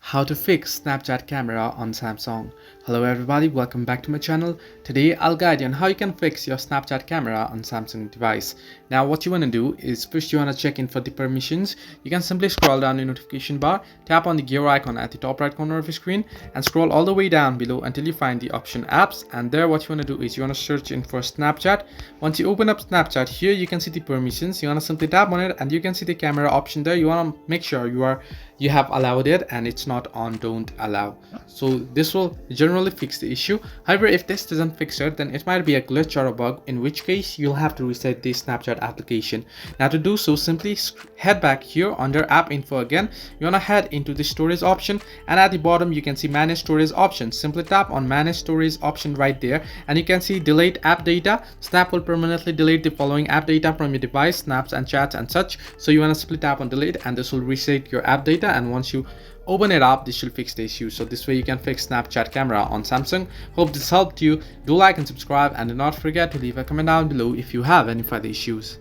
How to fix Snapchat camera on Samsung. Hello everybody, welcome back to my channel. Today I'll guide you on how you can fix your Snapchat camera on Samsung device. Now what you want to do is first you want to check in for the permissions. You can simply scroll down the notification bar, tap on the gear icon at the top right corner of your screen and scroll all the way down below until you find the option apps, and there what you want to do is you want to search in for Snapchat. Once you open up Snapchat, here you can see the permissions. You want to simply tap on it and you can see the camera option there. You want to make sure you have allowed it and it's not on don't allow. So this will generally fix the issue. However, if this doesn't fix it, then it might be a glitch or a bug, in which case you'll have to reset the Snapchat application. Now to do so, simply head back here under app info again. You want to head into the storage option, and at the bottom you can see manage storage options. Simply tap on manage storage option right there and you can see delete app data. Snap will permanently delete the following app data from your device, snaps and chats and such. So you want to simply tap on delete and this will reset your app data, and once you open it up, this should fix the issue. So this way you can fix Snapchat camera on Samsung. Hope this helped you. Do like and subscribe, and do not forget to leave a comment down below if you have any further issues.